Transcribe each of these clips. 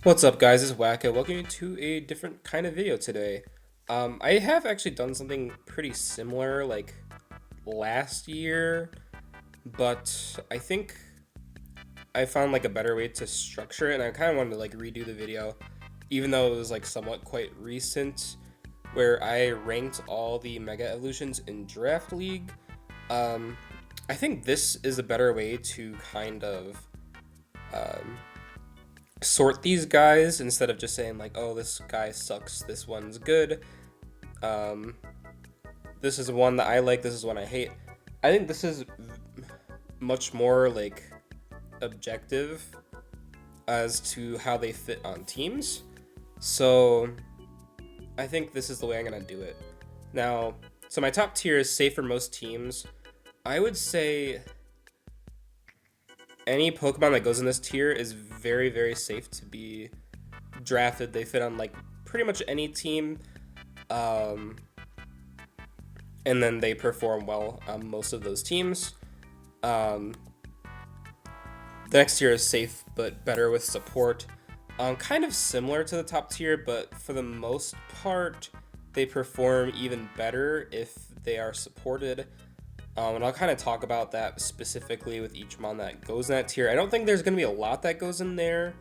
What's up, guys? It's Wacko. Welcome you to a different kind of video today. I have actually done something pretty similar like last year, but I think I found like a better way to structure it, and I kind of wanted to like redo the video, even though it was like somewhat quite recent, where I ranked all the Mega Evolutions in Draft League. Um, I think this is a better way to kind of um, sort these guys instead of just saying like, oh, this guy sucks, this one's good. Um, this is one that I like, this is one I hate. I think this is much more like objective as to how they fit on teams. So I think this is the way I'm gonna do it. Now, so my top tier is safe for most teams. I would say any Pokemon that goes in this tier is very, very safe to be drafted. They fit on like pretty much any team, um, and then they perform well on most of those teams. Um, the next tier is safe but better with support. Kind of similar to the top tier, but for the most part, they perform even better if they are supported. And I'll kind of talk about that specifically with each mon that goes in that tier. I don't think there's going to be a lot that goes in there.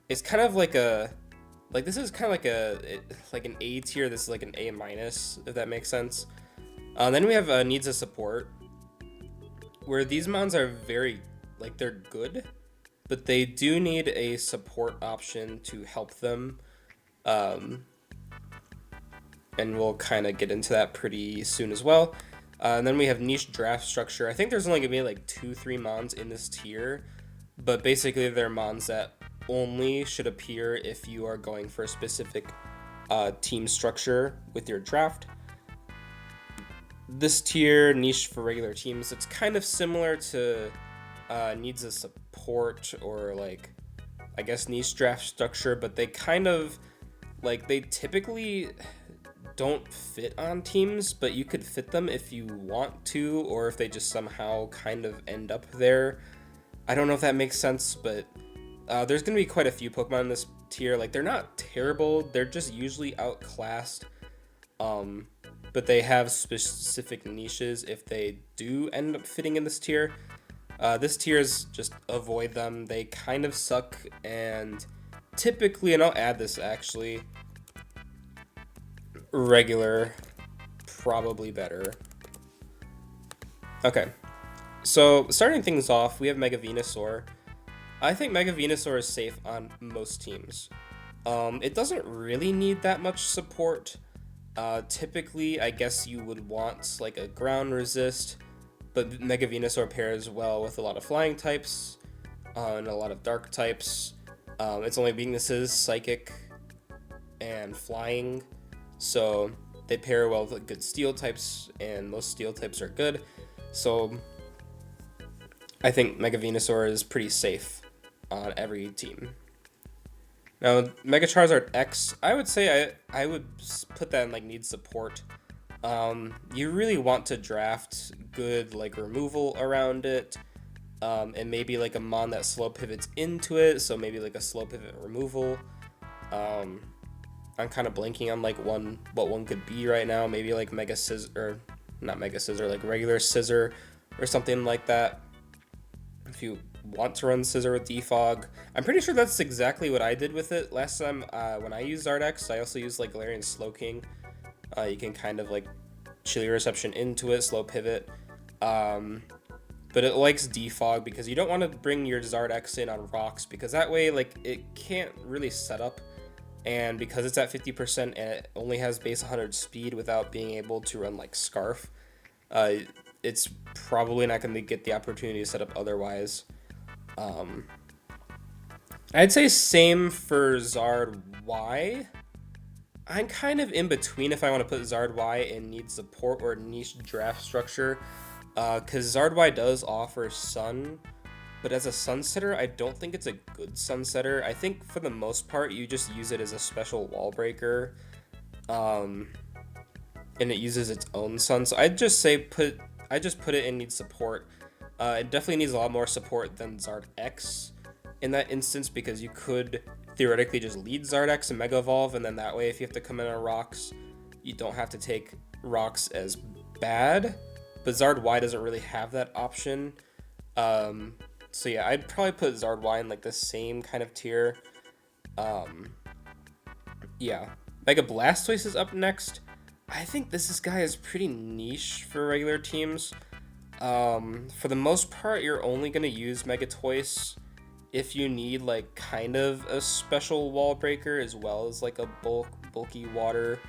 It's kind of like this is kind of like an A tier. This is like an A minus, if that makes sense. Then we have needs a support, where these mons are very, like, they're good, but they do need a support option to help them. And we'll kind of get into that pretty soon as well. And then we have niche draft structure. I think there's only gonna be like 2-3 mons in this tier, but basically they're mons that only should appear if you are going for a specific team structure with your draft. This tier, niche for regular teams, it's kind of similar to needs a support, or like, I guess, niche draft structure, but they kind of, like, they typically don't fit on teams, but you could fit them if you want to, or if they just somehow kind of end up there. I don't know if that makes sense, but there's going to be quite a few Pokemon in this tier. Like, they're not terrible, they're just usually outclassed, but they have specific niches if they do end up fitting in this tier. This tier is just avoid them. They kind of suck, and typically, and I'll add this actually, regular, probably better. Okay, so starting things off, we have Mega Venusaur. I think Mega Venusaur is safe on most teams. It doesn't really need that much support. Typically, I guess you would want like a ground resist, but Mega Venusaur pairs well with a lot of flying types and a lot of dark types. Its only weaknesses, psychic and flying. So they pair well with good steel types, and most steel types are good. So I think Mega Venusaur is pretty safe on every team. Now, Mega Charizard X, I would say I would put that in like needs support. You really want to draft good like removal around it, and maybe like a mon that slow pivots into it. So maybe like a slow pivot removal. I'm kind of blanking on like what one could be right now. Maybe like Mega Scissor, or not Mega Scissor, like regular Scissor or something like that. If you want to run Scissor with Defog, I'm pretty sure that's exactly what I did with it last time when I used Zardex. I also used like Galarian Slowking. You can kind of like chilly reception into it, slow pivot. But it likes Defog because you don't want to bring your Zardex in on rocks, because that way like it can't really set up. And because it's at 50% and it only has base 100 speed without being able to run like Scarf, it's probably not going to get the opportunity to set up otherwise. I'd say same for Zard Y. I'm kind of in between if I want to put Zard Y in need support or niche draft structure, because Zard Y does offer Sun. But as a Sunsetter, I don't think it's a good Sunsetter. I think for the most part, you just use it as a special wall breaker, and it uses its own Sun. So I'd just say put it in needs support. It definitely needs a lot more support than Zard X, in that instance because you could theoretically just lead Zardex and Mega Evolve, and then that way if you have to come in on rocks, you don't have to take rocks as bad. But Zard Y doesn't really have that option. Um, so yeah, I'd probably put Zard Y in like the same kind of tier. Um, yeah, Mega Blastoise is up next. I think this guy is pretty niche for regular teams. For the most part, you're only gonna use Megatoice if you need like kind of a special wall breaker as well as like a bulky water.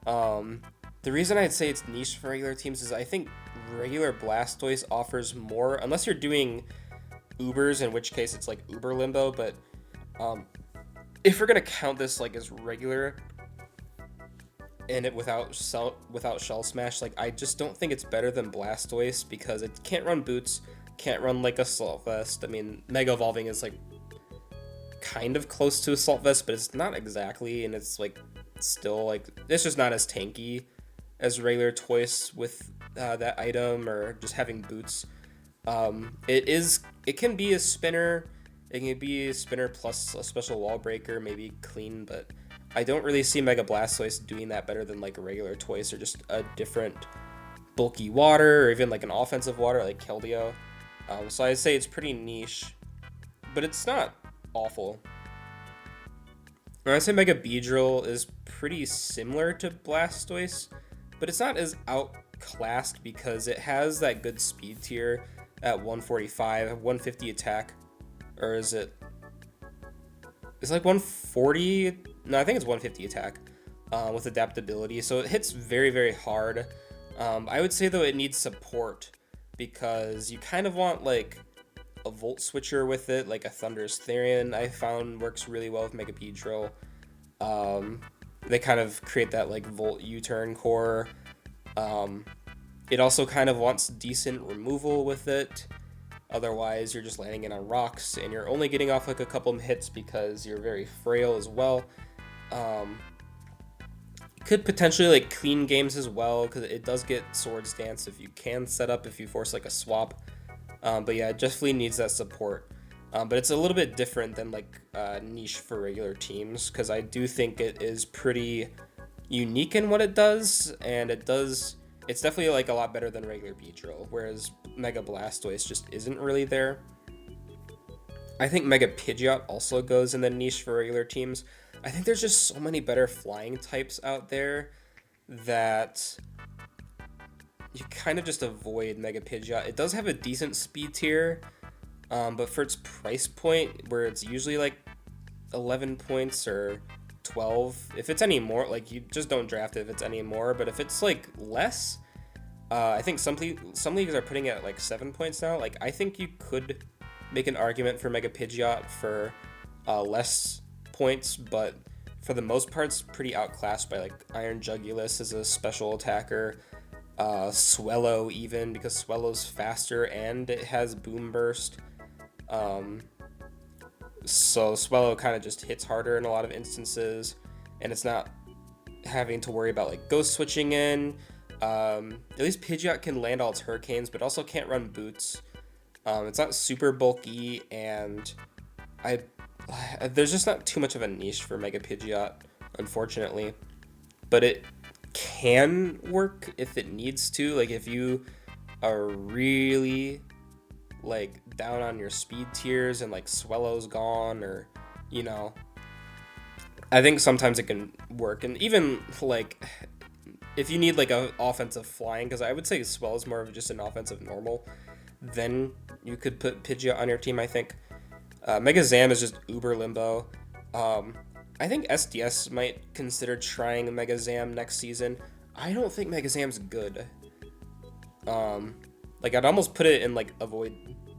Um, the reason I'd say it's niche for regular teams is I think regular Blastoise offers more, unless you're doing Ubers, in which case it's like Uber Limbo. But um, if we're gonna count this like as regular and it without Shell Smash, like I just don't think it's better than Blastoise because it can't run Boots, can't run like Assault Vest. I mean, Mega Evolving is like kind of close to Assault Vest, but it's not exactly, and it's like still like it's just not as tanky as regular Toys with that item or just having Boots. It can be a spinner. It can be a spinner plus a special wall breaker, maybe clean, but I don't really see Mega Blastoise doing that better than like a regular Toys or just a different bulky water or even like an offensive water like Keldeo. So I'd say it's pretty niche, but it's not awful. I'd say Mega Beedrill is pretty similar to Blastoise, but it's not as outclassed because it has that good speed tier at 145, 150 attack, or is it? It's like 140. No, I think it's 150 attack with adaptability, so it hits very, very hard. I would say though it needs support because you kind of want like a Volt Switcher with it, like a Thunder's Therian. I found works really well with Mega Beedrill. They kind of create that like Volt U-turn core. It also kind of wants decent removal with it. Otherwise, you're just landing it on rocks, and you're only getting off like a couple of hits because you're very frail as well. Could potentially like clean games as well because it does get Swords Dance if you can set up if you force like a swap. But yeah, it definitely needs that support. But it's a little bit different than like niche for regular teams because I do think it is pretty unique in what it does, and it's definitely like a lot better than regular Beedrill, whereas Mega Blastoise just isn't really there. I think Mega Pidgeot also goes in the niche for regular teams. I think there's just so many better flying types out there that you kind of just avoid Mega Pidgeot. It does have a decent speed tier, but for its price point, where it's usually like 11 points or 12, if it's any more, like you just don't draft it if it's any more. But if it's like less, I think some leagues are putting it at like 7 points now. Like I think you could make an argument for Mega Pidgeot for less points, but for the most part, it's pretty outclassed by like Iron Jugulus as a special attacker. Swellow even, because Swellow's faster and it has Boom Burst. So Swellow kind of just hits harder in a lot of instances, and it's not having to worry about like ghost switching in. At least Pidgeot can land all its Hurricanes, but also can't run Boots. It's not super bulky, and there's just not too much of a niche for Mega Pidgeot, unfortunately. But it can work if it needs to. Like if you are really like down on your speed tiers and like Swellow's gone, or I think sometimes it can work. And even like if you need like a offensive flying, because I would say Swellow's more of just an offensive normal, then you could put Pidgeot on your team. I think Mega Zam is just uber limbo. I think SDS might consider trying Mega Zam next season. I don't think Mega Zam's good. Like I'd almost put it in like avoid,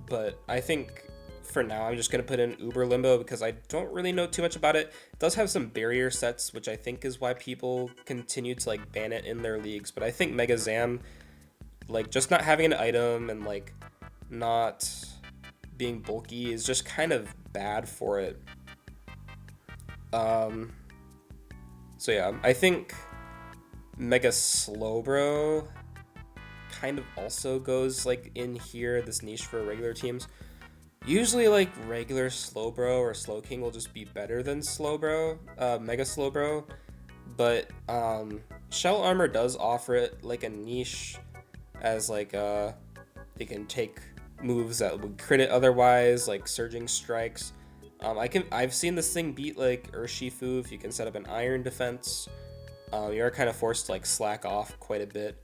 but I think for now I'm just gonna put in Uber Limbo because I don't really know too much about it. It does have some barrier sets, which I think is why people continue to like ban it in their leagues. But I think Mega Zam, like just not having an item and like not being bulky is just kind of bad for it. So yeah, I think Mega Slowbro kind of also goes like in here, this niche for regular teams. Usually, like regular Slowbro or Slowking will just be better than Slowbro, Mega Slowbro. But Shell Armor does offer it like a niche as like they can take moves that would crit it otherwise, like Surging Strikes. I've seen this thing beat like Urshifu if you can set up an Iron Defense. You are kind of forced to like slack off quite a bit,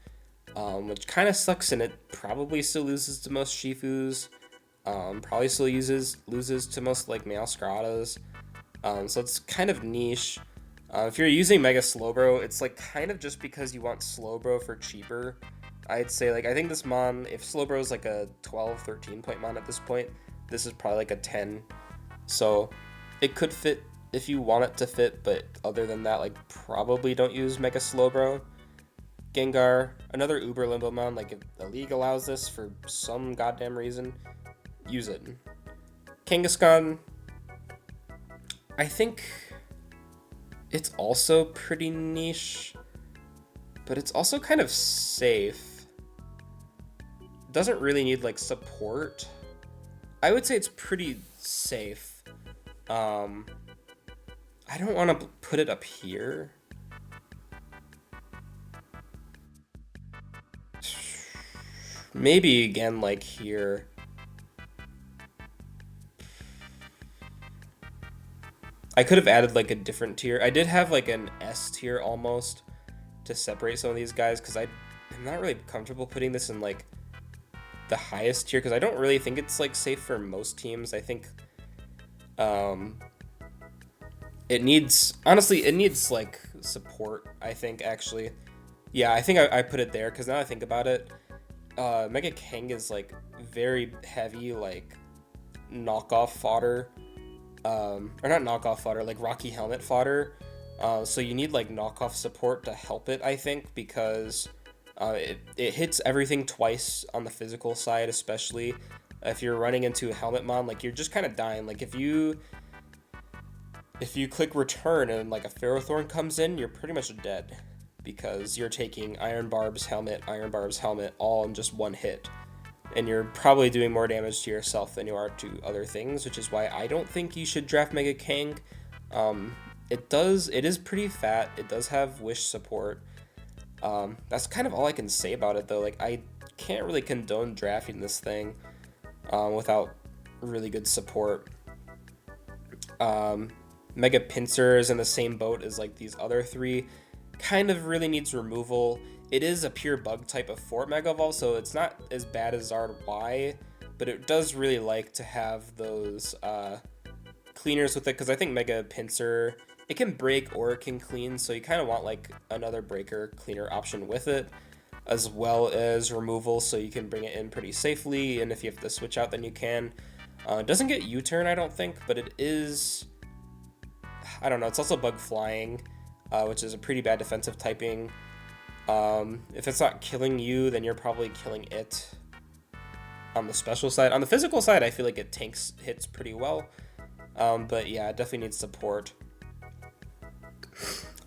which kind of sucks, and it probably still loses to most Shifus. Probably still loses to most like Meowscaratas. So it's kind of niche. If you're using Mega Slowbro, it's like kind of just because you want Slowbro for cheaper. I'd say like I think this mon, if Slowbro is like a 12, 13 point mon at this point, this is probably like a 10. So it could fit if you want it to fit, but other than that, like probably don't use Mega Slowbro. Gengar, another Uber Limbo mon, like if the league allows this for some goddamn reason, use it. Kangaskhan, I think it's also pretty niche, but it's also kind of safe. Doesn't really need like support. I would say it's pretty safe. I don't want to put it up here. Maybe again like here. I could have added like a different tier. I did have like an S tier almost to separate some of these guys because I'm not really comfortable putting this in like the highest tier because I don't really think it's like safe for most teams. I think it needs like support. I think actually, yeah, I think I put it there because now I think about it, Mega King is like very heavy like knockoff fodder, or not knockoff fodder, like Rocky Helmet fodder. So you need like knockoff support to help it, I think, because it hits everything twice on the physical side, especially if you're running into a Helmet Mon, like you're just kind of dying. Like if you click return and like a Ferrothorn comes in, you're pretty much dead because you're taking Iron Barb's helmet, all in just one hit. And you're probably doing more damage to yourself than you are to other things, which is why I don't think you should draft Mega King. It is pretty fat. It does have wish support. That's kind of all I can say about it though. Like I can't really condone drafting this thing without really good support. Mega Pinsir is in the same boat as like these other three. Kind of really needs removal. It is a pure bug type of Fort Mega Evolve, so it's not as bad as Zard Y, but it does really like to have those cleaners with it, because I think Mega Pinsir, it can break or it can clean, so you kind of want like another breaker cleaner option with it, as well as removal, so you can bring it in pretty safely, and if you have to switch out, then you can. It doesn't get U-turn, I don't think, but it is, I don't know, it's also bug flying, which is a pretty bad defensive typing. If it's not killing you, then you're probably killing it on the special side. On the physical side, I feel like it tanks hits pretty well. But yeah, it definitely needs support.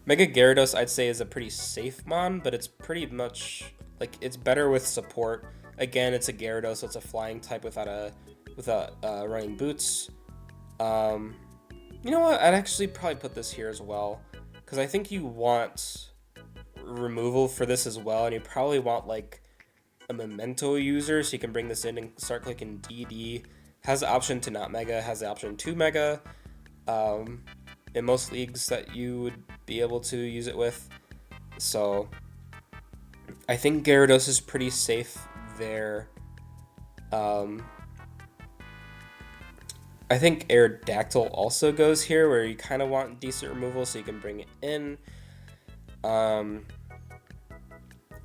Mega Gyarados, I'd say, is a pretty safe mon, but it's pretty much, like, it's better with support. Again, it's a Gyarados, so it's a flying type without running boots. You know what? I'd actually probably put this here as well, because I think you want removal for this as well, and you probably want like a memento user, so you can bring this in and start clicking DD. Has the option to not mega, has the option to mega. In most leagues that you would be able to use it with. So I think Gyarados is pretty safe there. I think Aerodactyl also goes here, where you kind of want decent removal so you can bring it in.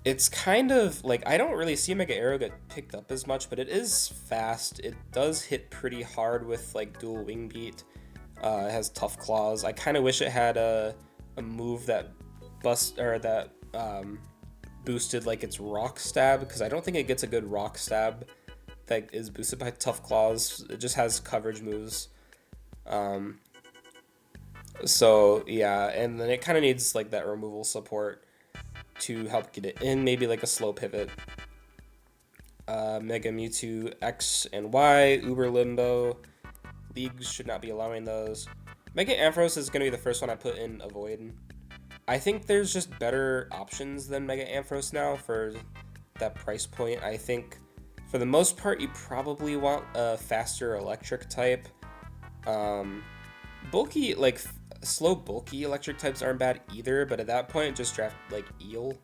It's kind of like, I don't really see Mega Arrow get picked up as much, but it is fast. It does hit pretty hard with like dual wing beat. It has tough claws. I kind of wish it had a move that boosted like its rock stab, because I don't think it gets a good rock stab that is boosted by tough claws. It just has coverage moves. So yeah, and then it kind of needs like that removal support to help get it in, maybe like a slow pivot. Mega Mewtwo X and Y, Uber Limbo. Leagues should not be allowing those. Mega Ampharos is going to be the first one I put in Avoid. I think there's just better options than Mega Ampharos now for that price point. I think for the most part, you probably want a faster electric type. Bulky, like slow bulky electric types aren't bad either, but at that point, just draft like Eel.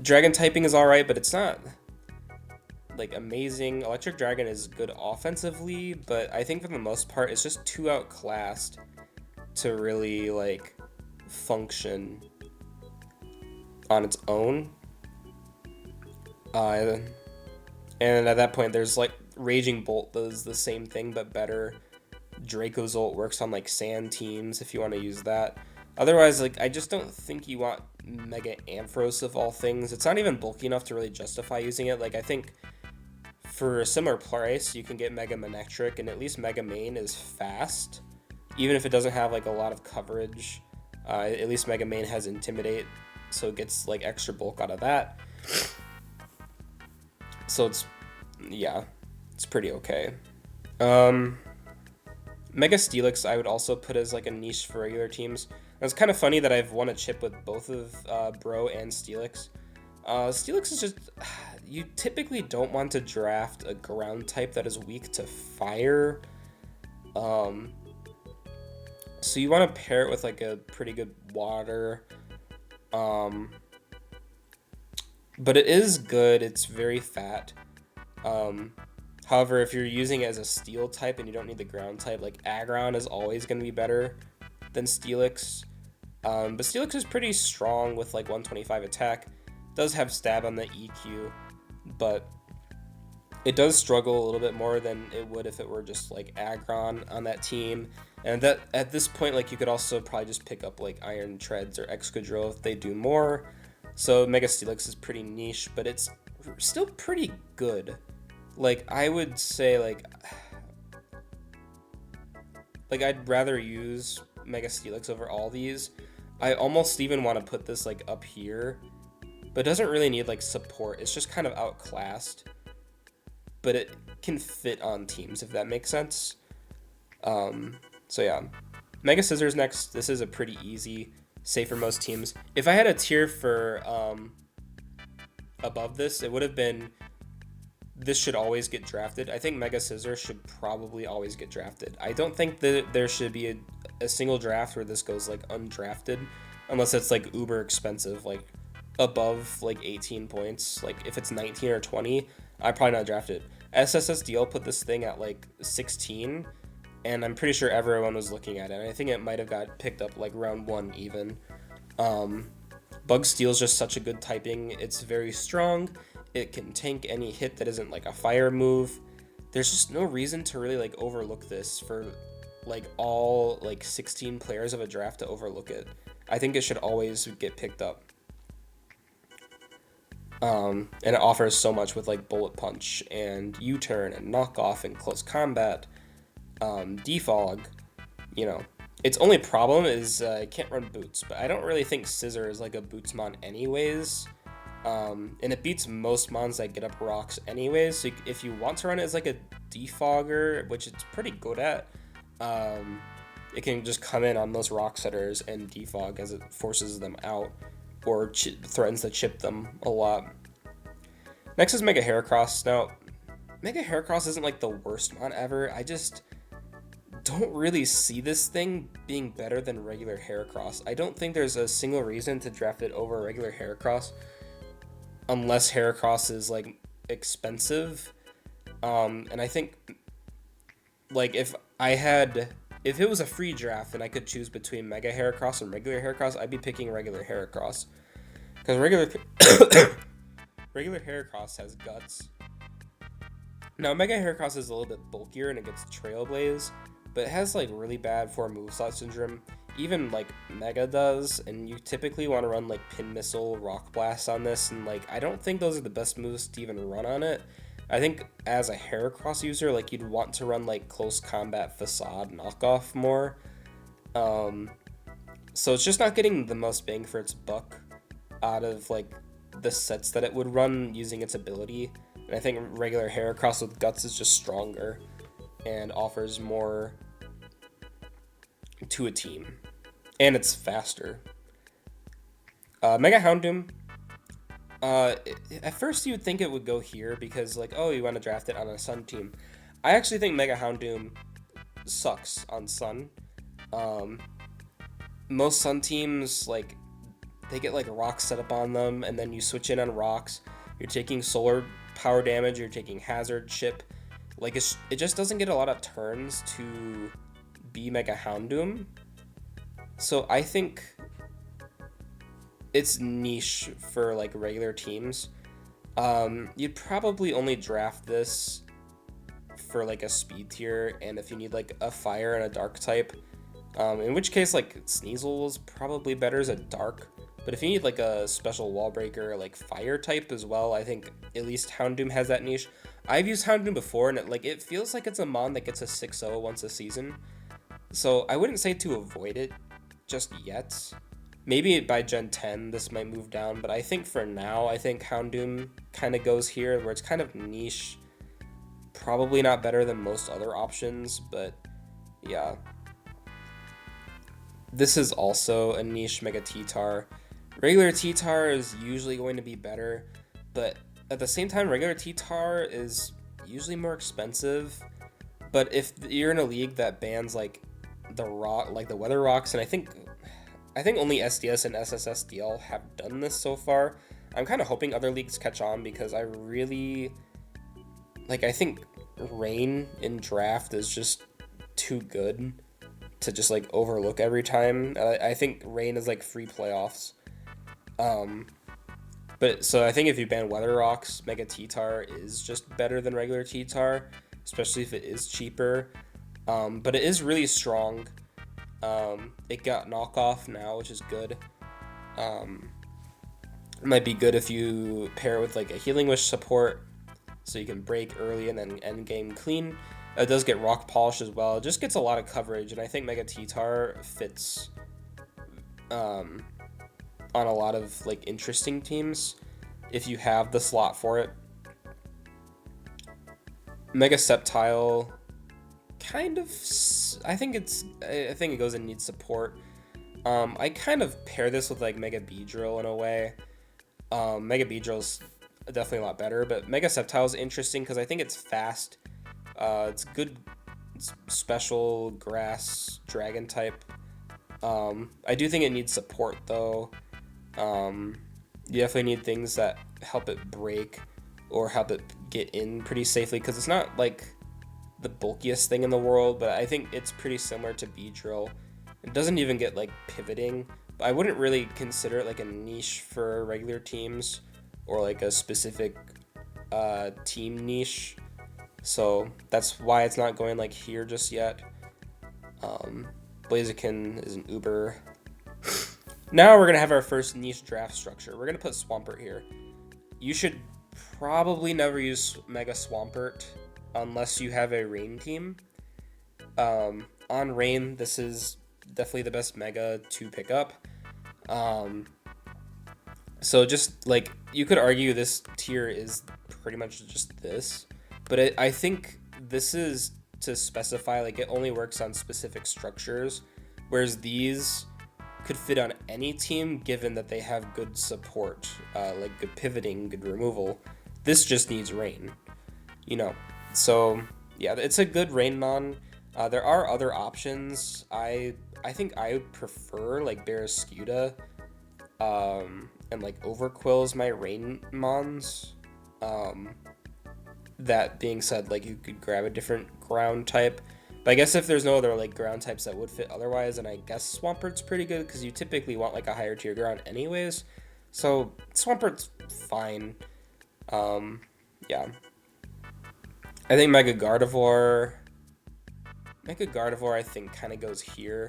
Dragon typing is alright, but it's not like amazing. Electric Dragon is good offensively, but I think for the most part, it's just too outclassed to really like function on its own. And at that point, there's like Raging Bolt does the same thing but better. Dracozolt works on like sand teams if you want to use that. Otherwise, like I just don't think you want Mega Ampharos of all things. It's not even bulky enough to really justify using it. Like I think for a similar price, you can get Mega Manectric, and at least Mega Main is fast, even if it doesn't have like a lot of coverage. At least Mega Main has Intimidate, so it gets like extra bulk out of that. So it's pretty okay. Mega Steelix I would also put as like a niche for regular teams. And it's kind of funny that I've won a chip with both of Bro and Steelix. Steelix is just, you typically don't want to draft a ground type that is weak to fire. So you want to pair it with like a pretty good water. But it is good. It's very fat. However, if you're using it as a steel type and you don't need the ground type, like Aggron is always going to be better than Steelix. But Steelix is pretty strong with like 125 attack. Does have stab on the EQ, but it does struggle a little bit more than it would if it were just like Aggron on that team. And that at this point, like you could also probably just pick up like Iron Treads or Excadrill if they do more. So Mega Steelix is pretty niche, but it's still pretty good. Like I would say like I'd rather use Mega Steelix over all these. I almost even want to put this like up here, but it doesn't really need like support. It's just kind of outclassed, but it can fit on teams if that makes sense. So yeah, Mega Scissors next. This is a pretty easy, safe for most teams. If I had a tier for above this, it would have been this should always get drafted. I think Mega Scissors should probably always get drafted. I don't think that there should be a single draft where this goes like undrafted, unless it's like uber expensive, like above like 18 points. Like if it's 19 or 20, I probably not draft it. SSSDL put this thing at like 16, and I'm pretty sure everyone was looking at it. And I think it might have got picked up like round 1 even. Bug Steel is just such a good typing. It's very strong. It can tank any hit that isn't like a fire move. There's just no reason to really like overlook this for like all like 16 players of a draft to overlook it. I think it should always get picked up. And it offers so much with like Bullet Punch and U-Turn and Knockoff and Close Combat, Defog, you know. Its only problem is it can't run Boots, but I don't really think Scissor is like a Bootsmon anyways. And it beats most mons that get up rocks anyways, so if you want to run it as like a defogger, which it's pretty good at, it can just come in on those rock setters and defog as it forces them out or threatens to chip them a lot. Next is Mega Heracross. Now, Mega Heracross isn't like the worst mon ever. I just don't really see this thing being better than regular Heracross. I don't think there's a single reason to draft it over regular Heracross, unless Heracross is like expensive. And I think like if it was a free draft and I could choose between Mega Heracross and regular Heracross, I'd be picking regular Heracross, because regular Heracross has guts. Now Mega Heracross is a little bit bulkier and it gets Trailblaze, but it has like really bad 4 moveslot syndrome. Even like Mega does, and you typically want to run like Pin Missile, Rock Blast on this, and like I don't think those are the best moves to even run on it. I think as a Heracross user, like you'd want to run like Close Combat, Facade, Knockoff more. So it's just not getting the most bang for its buck out of like the sets that it would run using its ability. And I think regular Heracross with Guts is just stronger and offers more to a team. And it's faster. Mega Houndoom. At first you would think it would go here because like, oh, you want to draft it on a Sun team. I actually think Mega Houndoom sucks on Sun. Most Sun teams, like, they get like rocks set up on them, and then you switch in on rocks. You're taking solar power damage. You're taking hazard chip. Like it just doesn't get a lot of turns to be Mega Houndoom. So I think it's niche for like regular teams. You'd probably only draft this for like a speed tier, and if you need like a fire and a dark type, in which case like Sneasel is probably better as a dark. But if you need like a special wall breaker, like fire type as well, I think at least Houndoom has that niche. I've used Houndoom before, and it feels like it's a mon that gets a 6-0 once a season. So I wouldn't say to avoid it just yet. Maybe by Gen 10 this might move down, but I think for now, I think Houndoom kind of goes here where it's kind of niche. Probably not better than most other options, but yeah. This is also a niche Mega T-Tar. Regular T-Tar is usually going to be better, but at the same time, regular T-Tar is usually more expensive. But if you're in a league that bans like the weather rocks, and I think only SDS and SSSDL have done this so far. I'm kind of hoping other leagues catch on because I really I think Rain in draft is just too good to just like overlook every time. I think Rain is like free playoffs. But so I think if you ban Weather Rocks, Mega T-Tar is just better than regular T-Tar, especially if it is cheaper. But it is really strong. It got knockoff now, which is good. It might be good if you pair it with like a Healing Wish support, so you can break early and then end game clean. It does get Rock Polish as well. It just gets a lot of coverage, and I think Mega T-Tar fits on a lot of like interesting teams if you have the slot for it. Mega Sceptile, kind of, I think it goes and needs support. I kind of pair this with like Mega Beedrill in a way. Mega Beedrill's definitely a lot better, but Mega Sceptile is interesting because I think it's fast. It's good. It's special grass dragon type. I do think it needs support though. You definitely need things that help it break or help it get in pretty safely, because it's not like the bulkiest thing in the world, but I think it's pretty similar to Beedrill. It doesn't even get like pivoting, but I wouldn't really consider it like a niche for regular teams or like a specific team niche. So that's why it's not going like here just yet. Blaziken is an Uber. Now we're going to have our first niche draft structure. We're going to put Swampert here. You should probably never use Mega Swampert unless you have a Rain team. On Rain, this is definitely the best Mega to pick up. So just like, you could argue this tier is pretty much just this, but I think this is to specify like it only works on specific structures, whereas these could fit on any team given that they have good support, like good pivoting, good removal. This just needs Rain, so yeah, it's a good Rain mon. There are other options. I think I would prefer like Barrascuda and like Overquill's my Rain mons. That being said, like you could grab a different ground type, but I guess if there's no other like ground types that would fit otherwise, then I guess Swampert's pretty good because you typically want like a higher tier ground anyways. So Swampert's fine. Yeah. I think Mega Gardevoir I think kind of goes here.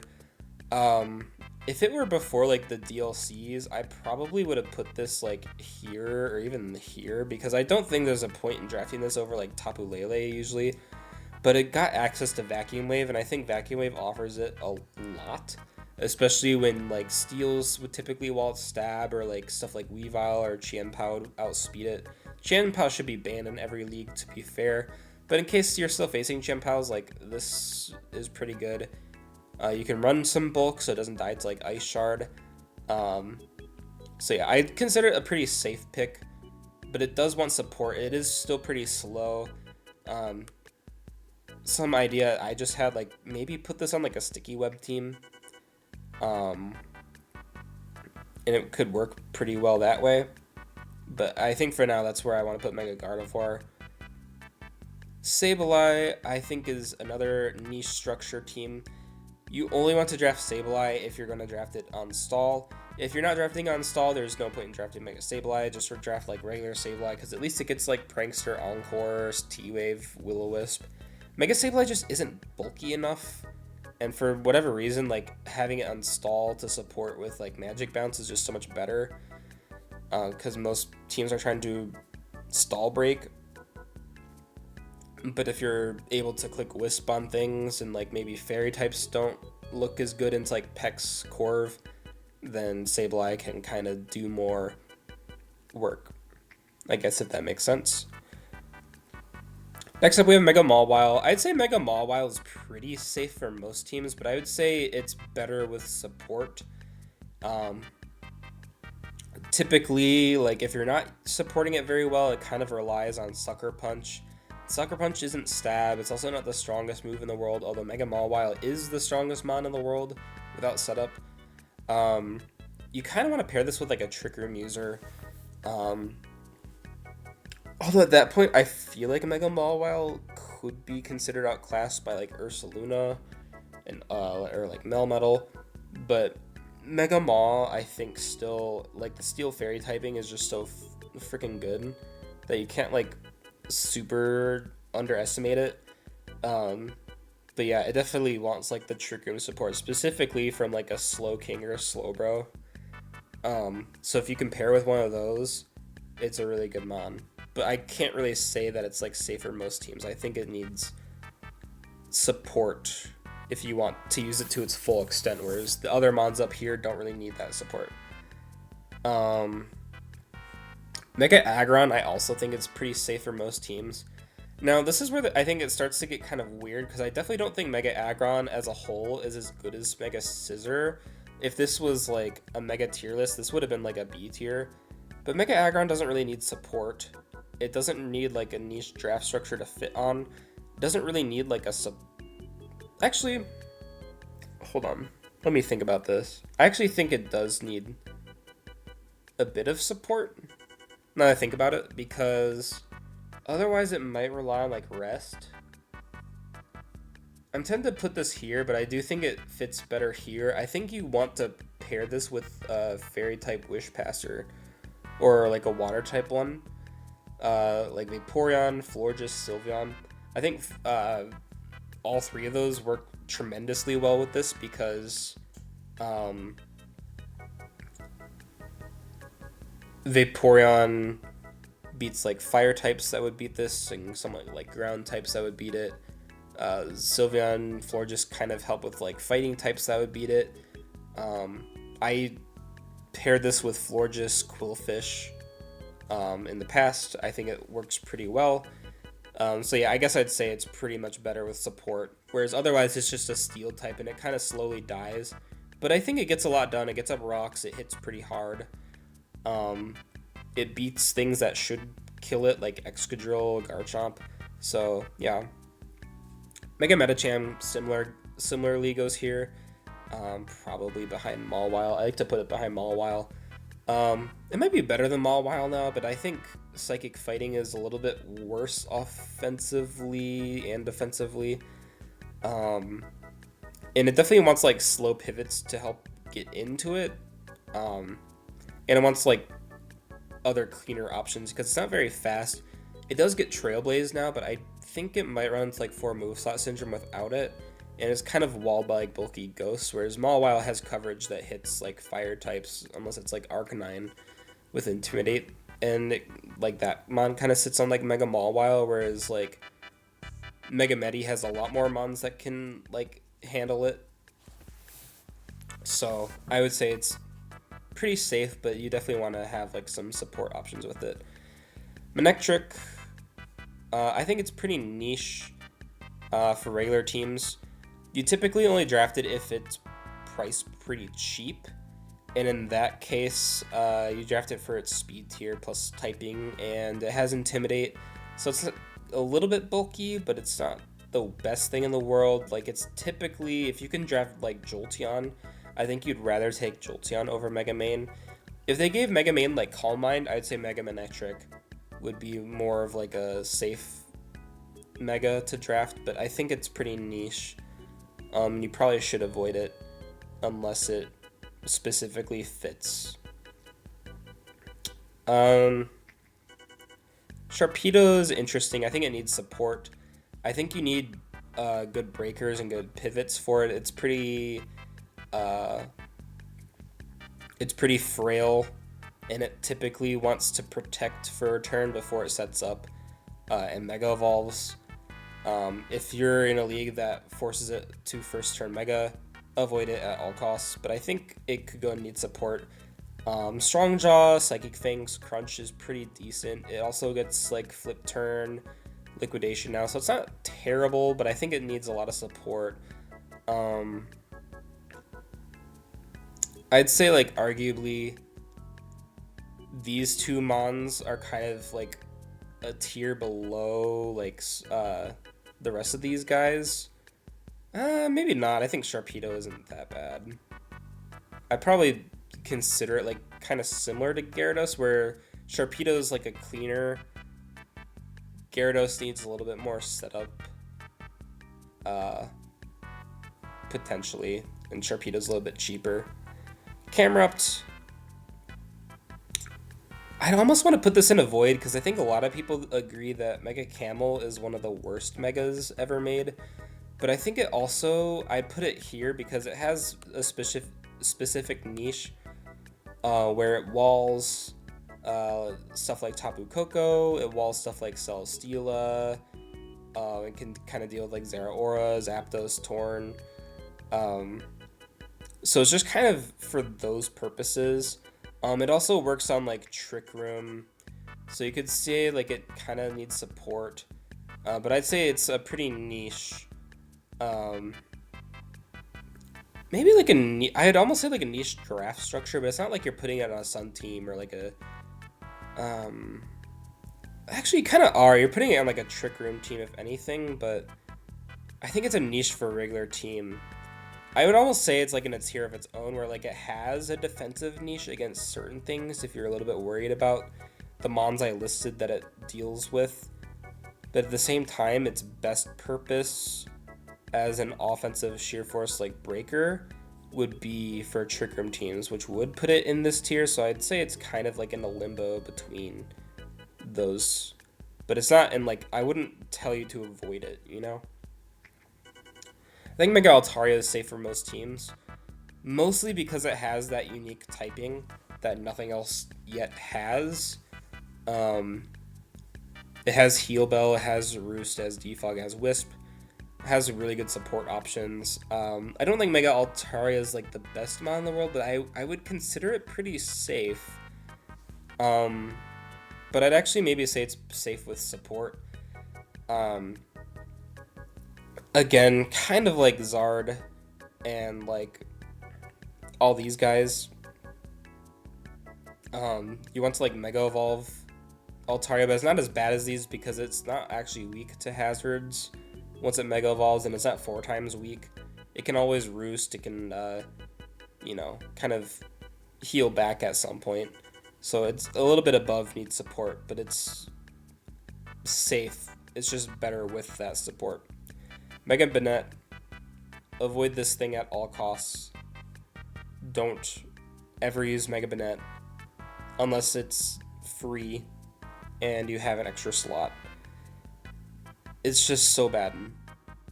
If it were before like the DLCs, I probably would have put this like here or even here, because I don't think there's a point in drafting this over like Tapu Lele usually. But it got access to Vacuum Wave, and I think Vacuum Wave offers it a lot, especially when like steals would typically wall stab or like stuff like Weavile or Qianpao would outspeed it. Qianpao should be banned in every league to be fair, but in case you're still facing Qianpaos, like this is pretty good. You can run some bulk so it doesn't die to like Ice Shard. Um, so yeah, I consider it a pretty safe pick, but it does want support. It is still pretty slow. Um, some idea I just had, like maybe put this on like a sticky web team, um, and it could work pretty well that way. But I think for now that's where I want to put Mega Gardevoir. Sableye, I think, is another niche structure team. You only want to draft Sableye if you're going to draft it on stall. If you're not drafting on stall, there's no point in drafting Mega Sableye. Just draft like regular Sableye, because at least it gets like Prankster, Encore, T-Wave, Will-O-Wisp. Mega Sableye just isn't bulky enough, and for whatever reason, like having it on stall to support with like Magic Bounce is just so much better. Because most teams are trying to stall break. But if you're able to click Wisp on things and like maybe Fairy types don't look as good into like Pex, Corv, then Sableye can kind of do more work. I guess if that makes sense. Next up we have Mega Mawile. I'd say Mega Mawile is pretty safe for most teams, but I would say it's better with support. Typically, like if you're not supporting it very well, it kind of relies on Sucker Punch. Sucker Punch isn't stab, it's also not the strongest move in the world, although Mega Mawile is the strongest mon in the world without setup. You kind of want to pair this with like a Trick Room user. Although at that point, I feel like Mega Mawile could be considered outclassed by like Ursaluna and or like Melmetal, but Mega Maw, I think still, like the Steel Fairy typing is just so freaking good that you can't like super underestimate it. But yeah, it definitely wants like the Trick Room support, specifically from like a Slow King or a Slowbro. So if you compare with one of those, it's a really good mon. But I can't really say that it's like safe for most teams. I think it needs support if you want to use it to its full extent, whereas the other mons up here don't really need that support. Mega Aggron, I also think it's pretty safe for most teams. Now, this is where I think it starts to get kind of weird, because I definitely don't think Mega Aggron as a whole is as good as Mega Scizor. If this was like a Mega tier list, this would have been like a B tier. But Mega Aggron doesn't really need support. It doesn't need like a niche draft structure to fit on. It doesn't really need like a Actually, hold on. Let me think about this. I actually think it does need a bit of support, now that I think about it, because otherwise it might rely on like rest. I'm tempted to put this here, but I do think it fits better here. I think you want to pair this with a Fairy type Wish Passer, or like a Water type one, like Vaporeon, Florges, Sylveon. I think all three of those work tremendously well with this, because Vaporeon beats like fire types that would beat this, and some like ground types that would beat it. Sylveon, Florges kind of help with like fighting types that would beat it. I paired this with Florges, Quillfish in the past. I think it works pretty well. So yeah, I guess I'd say it's pretty much better with support, whereas otherwise it's just a steel type and it kind of slowly dies. But I think it gets a lot done. It gets up rocks, it hits pretty hard. It beats things that should kill it, like Excadrill, Garchomp. So yeah, Mega Metacham similarly goes here, probably behind Mawile. I like to put it behind Mawile. It might be better than Mawile now, but I think Psychic Fighting is a little bit worse offensively and defensively. And it definitely wants like slow pivots to help get into it. And it wants like other cleaner options because it's not very fast. It does get Trailblaze now, but I think it might run into like 4 moveslot syndrome without it. And it's kind of walled by like bulky ghosts, whereas Mawile has coverage that hits like fire types, unless it's like Arcanine with Intimidate. And like that mon kind of sits on like Mega Mawile, whereas like Mega Medi has a lot more mons that can like handle it. So I would say it's pretty safe, but you definitely want to have like some support options with it. Manectric, I think it's pretty niche for regular teams. You typically only draft it if it's priced pretty cheap, and in that case, you draft it for its speed tier plus typing, and it has Intimidate, so it's a little bit bulky, but it's not the best thing in the world. Like, it's typically, if you can draft like Jolteon, I think you'd rather take Jolteon over Mega Man. If they gave Mega Man like Calm Mind, I'd say Mega Manectric would be more of like a safe Mega to draft, but I think it's pretty niche. You probably should avoid it unless it specifically fits. Um, Sharpedo is interesting. I think it needs support. I think you need good breakers and good pivots for it. Uh, it's pretty frail, and it typically wants to protect for a turn before it sets up and Mega Evolves. If you're in a league that forces it to first turn Mega, avoid it at all costs. But I think it could go and need support. Strong Jaw, Psychic Fangs, Crunch is pretty decent. It also gets like Flip Turn, Liquidation now, so it's not terrible, but I think it needs a lot of support. Um, I'd say like arguably these two Mons are kind of like a tier below like the rest of these guys. Maybe not. I think Sharpedo isn't that bad. I'd probably consider it like kind of similar to Gyarados, where Sharpedo is like a cleaner. Gyarados needs a little bit more setup, uh, potentially, and Sharpedo's a little bit cheaper. Camerupt, I'd almost want to put this in a void because I think a lot of people agree that Mega Camel is one of the worst megas ever made. But I think it also, I put it here because it has a specific niche where it walls stuff like Tapu Koko, it walls stuff like Celesteela, it can kind of deal with like Zeraora, Zapdos, Torn. Um, so it's just kind of for those purposes. It also works on like Trick Room, so you could say like it kind of needs support, but I'd say it's a pretty niche. Um, Maybe like I'd almost say like a niche draft structure, but it's not like you're putting it on a Sun team or like a um. Actually, you kind of are. You're putting it on like a Trick Room team, if anything, but I think it's a niche for a regular team. I would almost say it's like in a tier of its own, where like it has a defensive niche against certain things if you're a little bit worried about the mons I listed that it deals with. But at the same time, its best purpose as an offensive sheer force like breaker would be for trick room teams, which would put it in this tier. So I'd say it's kind of like in a limbo between those, but it's not in like, I wouldn't tell you to avoid it, you know? I think Mega Altaria is safe for most teams, mostly because it has that unique typing that nothing else yet has. Um, it has Heal Bell, it has Roost, it has Defog, it has Wisp, it has really good support options. I don't think Mega Altaria is like the best mod in the world, but I would consider it pretty safe. But I'd actually maybe say it's safe with support. Um, Again, kind of like Zard and like all these guys. You want to like Mega Evolve Altaria, but it's not as bad as these because it's not actually weak to hazards. Once it Mega Evolves, and it's not 4 times weak. It can always roost. It can, kind of heal back at some point. So it's a little bit above needs support, but it's safe. It's just better with that support. Mega Banette, avoid this thing at all costs. Don't ever use Mega Banette unless it's free and you have an extra slot. It's just so bad.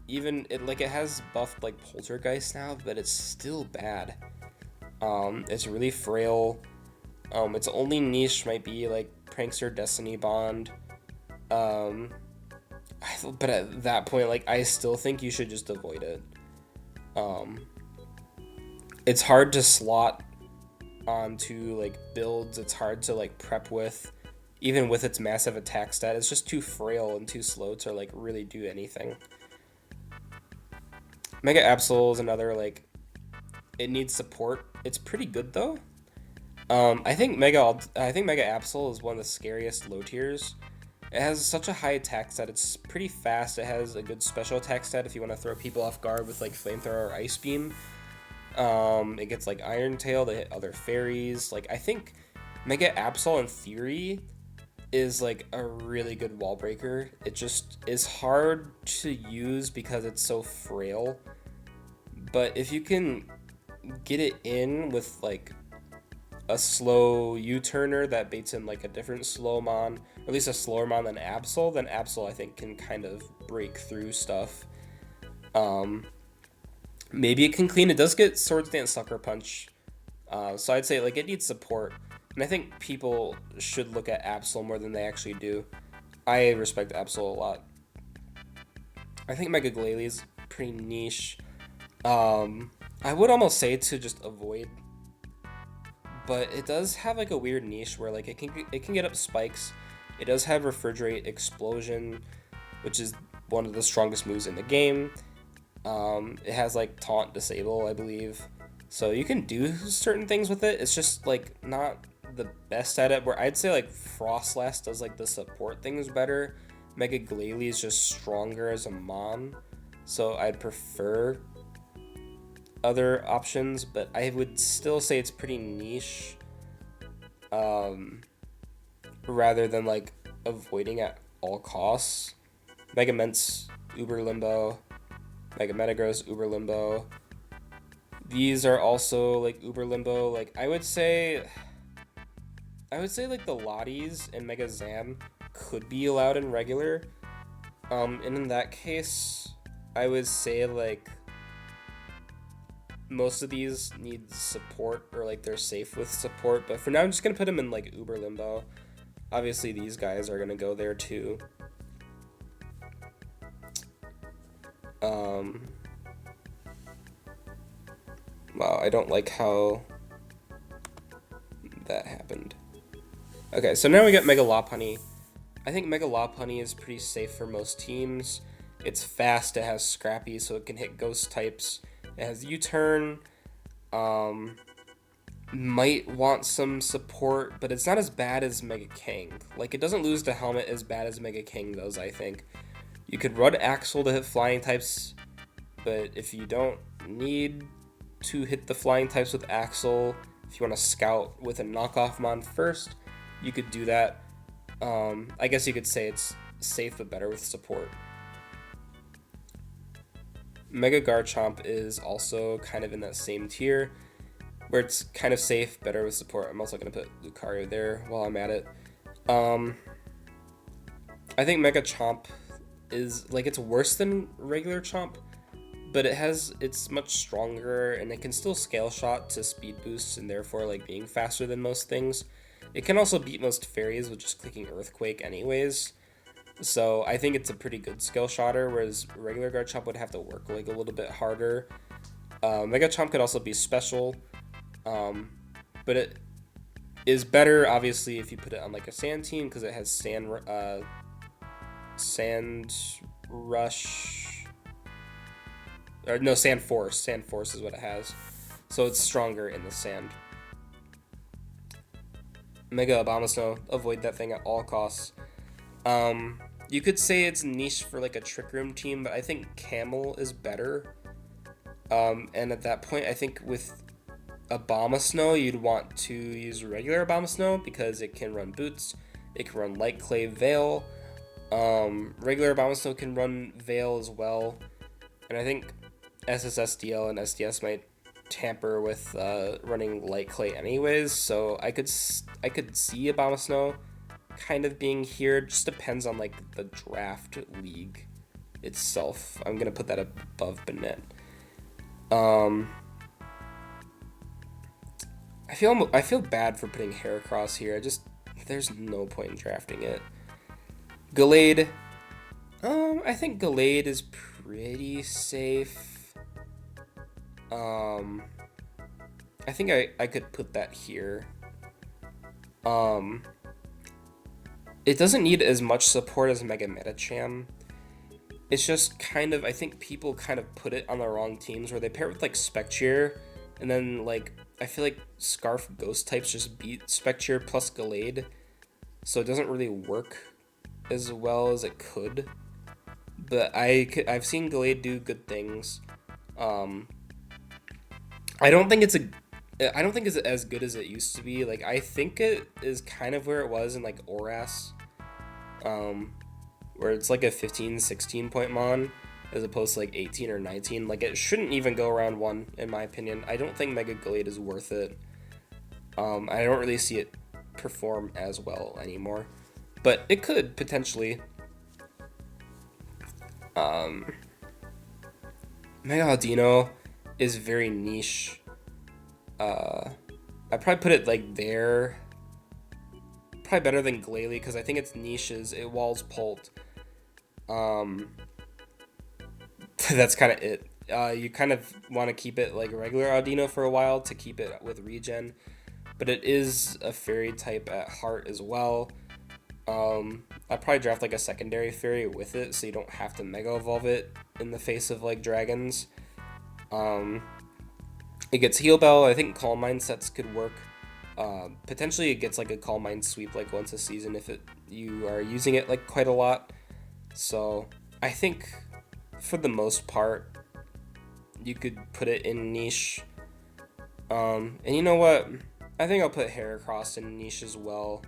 Even it has buffed like Poltergeist now, but it's still bad. It's really frail. Its only niche might be like Prankster Destiny Bond. But at that point, like I still think you should just avoid it. It's hard to slot onto like builds. It's hard to like prep with, even with its massive attack stat. It's just too frail and too slow to like really do anything. Mega Absol is another like it needs support. It's pretty good though. I think Mega Absol is one of the scariest low tiers. It has such a high attack stat. It's pretty fast. It has a good special attack stat if you want to throw people off guard with like Flamethrower or Ice Beam. It gets like Iron Tail to hit other fairies. Like I think Mega Absol in theory is like a really good wall breaker. It just is hard to use because it's so frail. But if you can get it in with like a slow U-turner that baits in like a different slow mon, or at least a slower mon than Absol, then Absol I think can kind of break through stuff. Maybe it can clean. It does get Swords Dance Sucker Punch, so I'd say like it needs support, and I think people should look at Absol more than they actually do. I respect Absol a lot. I think Mega Glalie is pretty niche. I would almost say to just avoid, but it does have like a weird niche where like it can get up spikes. It does have Refrigerate Explosion, which is one of the strongest moves in the game. It has like Taunt Disable, I believe. So you can do certain things with it. It's just like not the best at it. Where I'd say like Frostlass does like the support things better. Mega Glalie is just stronger as a mon. So I'd prefer other options, but I would still say it's pretty niche. Rather than like avoiding at all costs. Mega Mence, Uber Limbo, Mega Metagross, Uber Limbo. These are also like Uber Limbo. Like I would say like the Lotties and Mega Zam could be allowed in regular. And in that case, I would say like most of these need support or like they're safe with support. But for now, I'm just gonna put them in like Uber Limbo. Obviously, these guys are gonna go there too. Wow, I don't like how that happened. Okay, so now we got Mega Lopunny. I think Mega Lopunny is pretty safe for most teams. It's fast, it has Scrappy, so it can hit ghost types. It has U-turn. Might want some support, but it's not as bad as Mega King. Like, it doesn't lose the helmet as bad as Mega King does, I think. You could run Axel to hit flying types, but if you don't need to hit the flying types with Axel, if you want to scout with a knockoff mon first, you could do that. I guess you could say it's safe but better with support. Mega Garchomp is also kind of in that same tier, where it's kind of safe, better with support. I'm also going to put Lucario there while I'm at it. I think Mega Chomp is, like, it's worse than regular Chomp, but it's much stronger, and it can still scale shot to speed boosts, and therefore, like, being faster than most things. It can also beat most fairies with just clicking Earthquake anyways. So I think it's a pretty good skill shotter, whereas regular Garchomp would have to work like a little bit harder. Mega Chomp could also be special, but it is better obviously if you put it on like a sand team because it has sand rush, or no, sand force. Sand force is what it has, so it's stronger in the sand. Mega Abomasnow, avoid that thing at all costs. You could say it's niche for like a Trick Room team, but I think Camel is better. And at that point, I think with Abomasnow, you'd want to use regular Abomasnow because it can run Boots, it can run Light Clay Veil. Regular Abomasnow can run Veil as well, and I think SSSDL and SDS might tamper with running Light Clay anyways. So I could see Abomasnow kind of being here. It just depends on like the draft league itself. I'm gonna put that above Banette. I feel bad for putting Heracross here. There's no point in drafting it. Gallade. I think Gallade is pretty safe. I think I could put that here. Um, it doesn't need as much support as Mega Metacham. It's just kind of, I think people kind of put it on the wrong teams where they pair it with like Spectre, and then like I feel like Scarf Ghost types just beat Spectre plus Gallade, so it doesn't really work as well as it could. But I've seen Gallade do good things. Um, I don't think it's a I don't think it's as good as it used to be. Like I think it is kind of where it was in like Oras, um, where it's like a 15, 16 point mon as opposed to like 18 or 19. Like it shouldn't even go around one in my opinion. I don't think Mega Gallade is worth it. I don't really see it perform as well anymore, but it could potentially. Um, Mega Audino is very niche. I probably put it like there. Probably better than Glalie because I think its niches. It walls Pult. Um, that's kind of it. You kind of want to keep it like regular Audino for a while to keep it with regen, but it is a fairy type at heart as well. I'd probably draft like a secondary fairy with it so you don't have to mega evolve it in the face of like dragons. Um, it gets heal bell. I think Calm Mind sets could work. Potentially it gets like a Calm Mind sweep like once a season if it you are using it like quite a lot. So I think for the most part you could put it in niche. And you know what? I think I'll put Heracross in niche as well.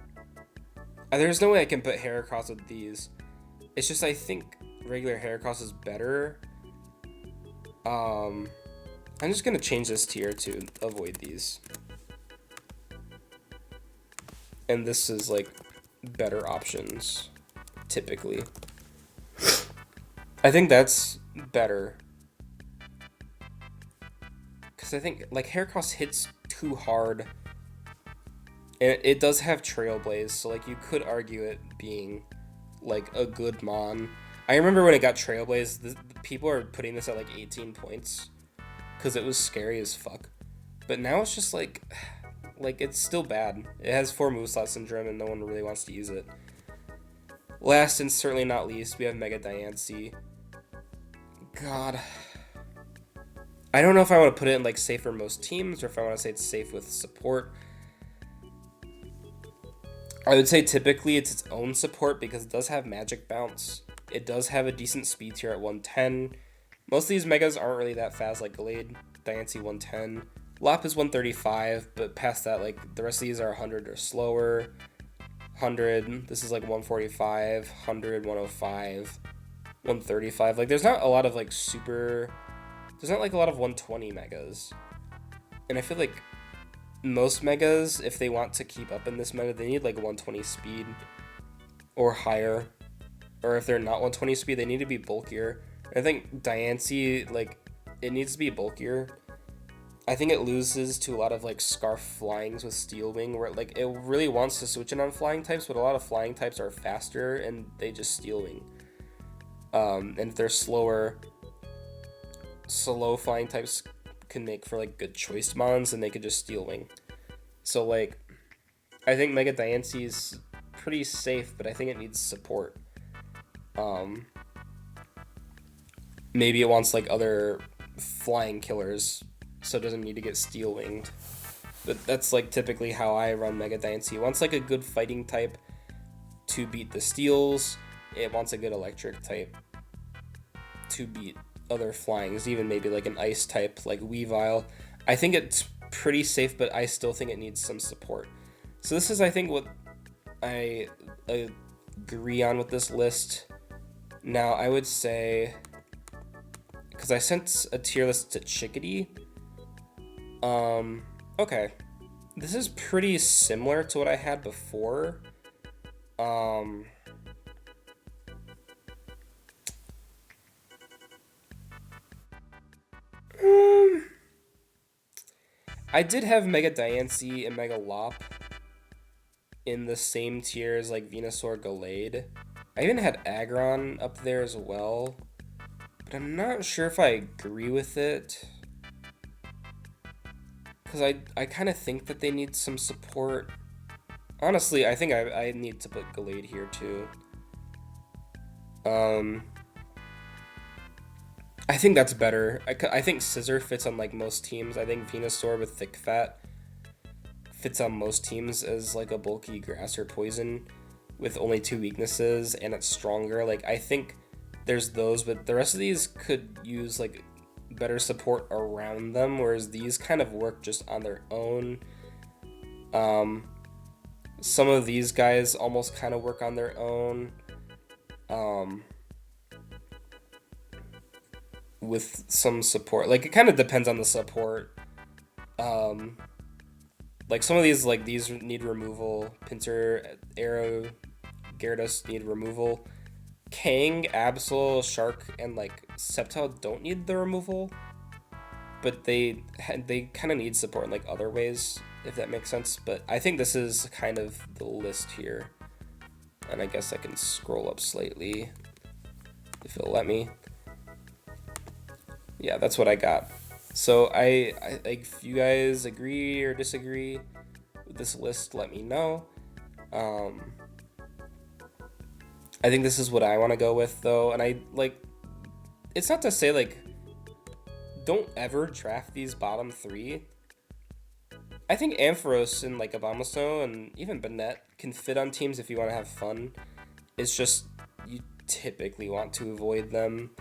There's no way I can put Heracross with these. It's just I think regular Heracross is better. I'm just gonna change this tier to avoid these. And this is like better options, typically. I think that's better. Because I think like Heracross hits too hard. And it does have Trailblaze, so like you could argue it being like a good mon. I remember when it got Trailblaze, the people are putting this at like 18 points because it was scary as fuck. But now it's just like it's still bad. It has 4 moveslot syndrome and no one really wants to use it. Last and certainly not least, we have Mega Diancie. God. I don't know if I want to put it in like safe for most teams or if I want to say it's safe with support. I would say typically it's its own support because it does have magic bounce. It does have a decent speed tier at 110. Most of these megas aren't really that fast like Gallade, Diancie 110. Lop is 135, but past that, like the rest of these are 100 or slower. 100, this is like 145, 100, 105, 135. Like there's not a lot of like there's not like a lot of 120 megas. And I feel like most megas, if they want to keep up in this meta, they need like 120 speed or higher. Or if they're not 120 speed, they need to be bulkier. I think Diancie, like, it needs to be bulkier. I think it loses to a lot of like Scarf flyings with Steel Wing, where like it really wants to switch in on flying types, but a lot of flying types are faster and they just Steel Wing. And if they're slow flying types can make for like good choice mons, and they could just Steel Wing. So like, I think Mega Diancie's pretty safe, but I think it needs support. Maybe it wants like other flying killers, so it doesn't need to get Steel Winged. But that's like typically how I run Mega Diancie. It wants like a good fighting type to beat the Steels. It wants a good electric type to beat other flyings, even maybe like an ice type like Weavile. I think it's pretty safe, but I still think it needs some support. So this is, I think, what I agree on with this list. Now, I would say, because I sent a tier list to Chickadee. Okay. This is pretty similar to what I had before. I did have Mega Diancie and Mega Lop in the same tier as like Venusaur Gallade. I even had Aggron up there as well, but I'm not sure if I agree with it. because I kind of think that they need some support. Honestly, I think I need to put Gallade here too. Um, I think that's better. I think Scissor fits on like most teams. I think Venusaur with Thick Fat fits on most teams as like a bulky grass or poison with only two weaknesses and it's stronger. Like I think there's those, but the rest of these could use like better support around them, whereas these kind of work just on their own. Some of these guys almost kind of work on their own. With some support. Like it kind of depends on the support. Like some of these, like these need removal. Pinsir, Arrow, Gyarados need removal. Kang, Absol, Shark, and like Sceptile don't need the removal, but they kind of need support in like other ways, if that makes sense. But I think this is kind of the list here, and I guess I can scroll up slightly if it'll let me. Yeah, that's what I got. So I if you guys agree or disagree with this list, let me know. I think this is what I want to go with though, and I like. It's not to say like don't ever draft these bottom three. I think Ampharos and like Abomasnow and even Banette can fit on teams if you want to have fun. It's just you typically want to avoid them.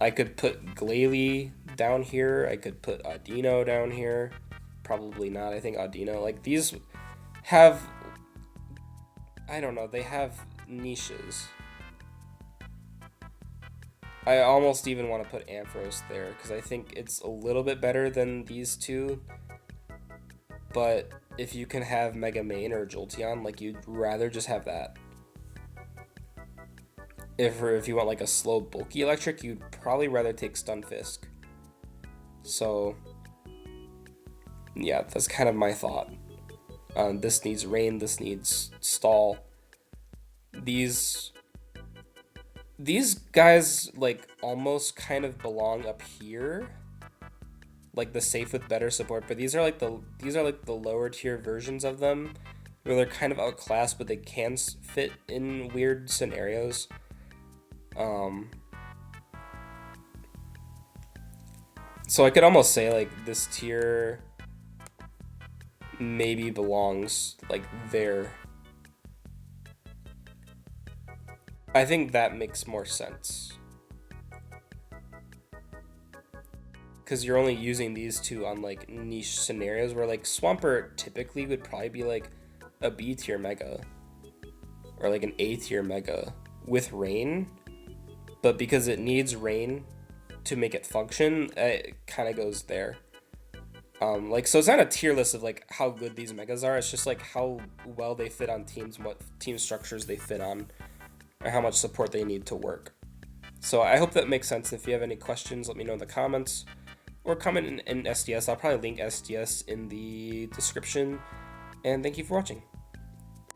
I could put Glalie down here. I could put Audino down here. Probably not. I think Audino, like these have, I don't know, they have niches. I almost even want to put Ampharos there because I think it's a little bit better than these two. But if you can have Mega Mane or Jolteon, like you'd rather just have that. If you want like a slow, bulky electric, you'd probably rather take Stunfisk. So, yeah, that's kind of my thought. This needs Rain, this needs Stall. These guys, like, almost kind of belong up here. Like, the safe with better support, but these are like the lower tier versions of them, where they're kind of outclassed, but they can fit in weird scenarios. So I could almost say like this tier maybe belongs like there. I think that makes more sense. Because you're only using these two on like niche scenarios where like Swampert typically would probably be like a B tier mega or like an A tier mega with Rain. But because it needs Rain to make it function, it kind of goes there. Like, so it's not a tier list of like how good these megas are. It's just like how well they fit on teams, what team structures they fit on, or how much support they need to work. So I hope that makes sense. If you have any questions, let me know in the comments or comment in SDS. I'll probably link SDS in the description. And thank you for watching.